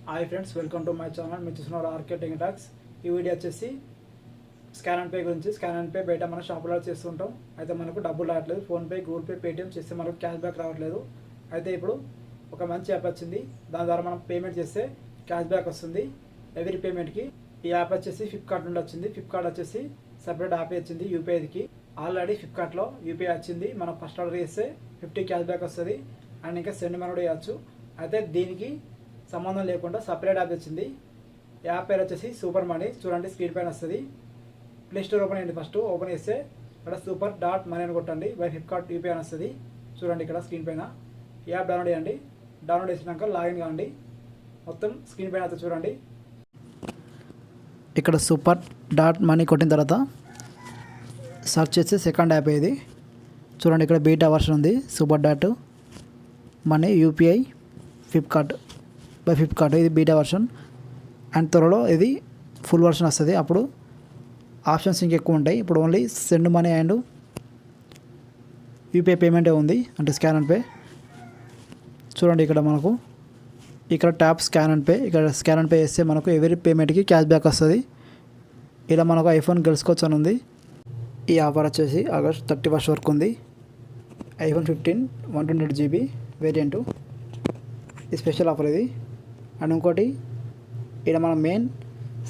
Hi friends, welcome to my channel. మీరు చూస్తున్నారు RK tech talks. ఈ వీడియో వచ్చేసి స్కాన్ అండ్ పే గురించి. స్కాన్ అండ్ పే బయట మనం షాపులో చేస్తుంటాం. అయితే మనకు డబ్బులు రావట్లేదు. ఫోన్పే, గూగుల్ పే, పేటిఎం చేస్తే మనకు క్యాష్ బ్యాక్ రావట్లేదు. అయితే ఇప్పుడు ఒక మంచి యాప్ వచ్చింది. దాని ద్వారా మనం పేమెంట్ చేస్తే క్యాష్ బ్యాక్ వస్తుంది ఎవరీ పేమెంట్కి. ఈ యాప్ వచ్చేసి ఫ్లిప్కార్ట్ నుండి వచ్చింది. ఫ్లిప్కార్ట్ వచ్చేసి సపరేట్ యాప్ వచ్చింది యూపీఐకి. ఆల్రెడీ ఫ్లిప్కార్ట్లో యూపీఐ వచ్చింది. మనం ఫస్ట్ ఆర్డర్ చేస్తే 50 క్యాష్ బ్యాక్ వస్తుంది అండ్ ఇంకా సెండ్ మనీ కూడా చేయొచ్చు. అయితే దీనికి సంబంధం లేకుండా సపరేట్ యాప్ వచ్చింది. యాప్ పేరు వచ్చేసి సూపర్ మనీ. చూడండి, స్క్రీన్ పైన వస్తుంది. ప్లే స్టోర్ ఓపెన్ అయ్యింది. ఫస్ట్ ఓపెన్ చేస్తే ఇక్కడ super.money అని కొట్టండి. బై ఫ్లిప్కార్ట్ యూపీఐ అని వస్తుంది. చూడండి ఇక్కడ స్క్రీన్ పైన. యాప్ డౌన్లోడ్ చేయండి. డౌన్లోడ్ చేసినాక లాగిన్ కావండి. మొత్తం స్క్రీన్ పైన అయితే చూడండి. ఇక్కడ super.money కొట్టిన తర్వాత సెర్చ్ చేస్తే సెకండ్ యాప్ ఇది. చూడండి, ఇక్కడ బీటా వర్షన్ ఉంది. super.money UPI Flipkart by Flipkart. ఇది బీటా వర్షన్ అండ్ త్వరలో ఇది ఫుల్ వర్షన్ వస్తుంది. అప్పుడు ఆప్షన్స్ ఇంకెక్కువ ఉంటాయి. ఇప్పుడు only send money and UPI పేమెంటే ఉంది, అంటే స్కాన్ అండ్ పే. చూడండి ఇక్కడ మనకు ఇక్కడ ట్యాప్ స్కాన్ అండ్ పే. ఇక్కడ స్కాన్ అండ్ పే చేస్తే మనకు ఎవరీ పేమెంట్కి క్యాష్ బ్యాక్ వస్తుంది. ఇలా మనకు ఐఫోన్ గెలుచుకోవచ్చు అని ఉంది. ఈ ఆఫర్ వచ్చేసి ఆగస్ట్ 31 వరకు ఉంది. iPhone 15 128GB variant. ఈ స్పెషల్ ఆఫర్ ఇది. అండ్ ఇంకోటి, ఇక్కడ మన మెయిన్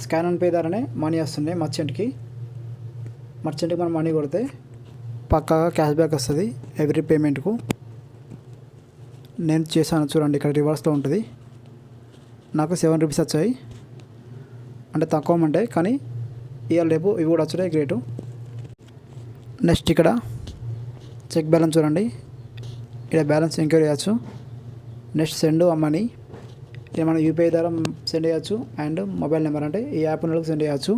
స్కాన్ అండ్ పే ద్వారానే మనీ వస్తున్నాయి మర్చెంట్కి మనం మనీ కొడితే పక్కాగా క్యాష్ బ్యాక్ వస్తుంది ఎవ్రీ పేమెంట్కు. నేను చేశాను చూడండి, ఇక్కడ రివర్స్లో ఉంటుంది. నాకు 7 రూపీస్ వచ్చాయి, అంటే తక్కువ ఉంటాయి, కానీ ఇవాళ రేపు ఇవి కూడా వచ్చాయి, గ్రేటు. నెక్స్ట్ ఇక్కడ చెక్ బ్యాలెన్స్ చూడండి, ఇక్కడ బ్యాలెన్స్ ఎంక్వైరీ చేయొచ్చు. నెక్స్ట్ సెండ్ మనీ, ఇది మనం యూపీఐ ద్వారా సెండ్ చేయొచ్చు. అండ్ మొబైల్ నెంబర్, అంటే ఈ యాప్ నెలకు సెండ్ చేయొచ్చు.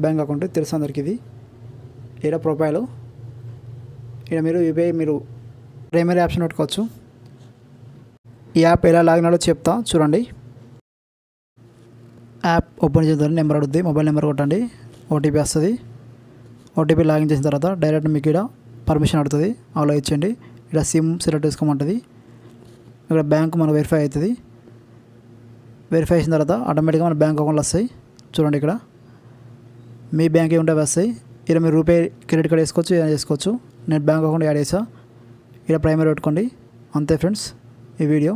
బ్యాంక్ అకౌంట్ తెలుసు అందరికి. ఇది ఇక్కడ ప్రొఫైలు, ఇక్కడ మీరు యూపీఐ మీరు ప్రైమరీ ఆప్షన్ పెట్టుకోవచ్చు. ఈ యాప్ ఎలా లాగిన్ అవ్వాలో చెప్తా చూడండి. యాప్ ఓపెన్ చేసిన తర్వాత నెంబర్ అడుగుద్ది. మొబైల్ నెంబర్ కొట్టండి, ఓటీపీ వస్తుంది. ఓటీపీ లాగిన్ చేసిన తర్వాత డైరెక్ట్ మీకు ఇక్కడ పర్మిషన్ అడుగుతుంది, అలా ఇచ్చేయండి. ఇక్కడ సిమ్ సెలెక్ట్ చేసుకోమంటుంది. ఇక్కడ బ్యాంక్ మనకు వెరిఫై అవుతుంది. వెరిఫై చేసిన తర్వాత ఆటోమేటిక్గా మన బ్యాంక్ అకౌంట్లు వస్తాయి. చూడండి, ఇక్కడ మీ బ్యాంక్ ఏముంటే వస్తాయి. ఇక్కడ మీరు రూపే క్రెడిట్ కార్డ్ వేసుకోవచ్చు, ఏదైనా చేసుకోవచ్చు. నేను బ్యాంక్ అకౌంట్ యాడ్ చేసా. ఇక్కడ ప్రైమరీ పెట్టుకోండి. అంతే ఫ్రెండ్స్ ఈ వీడియో.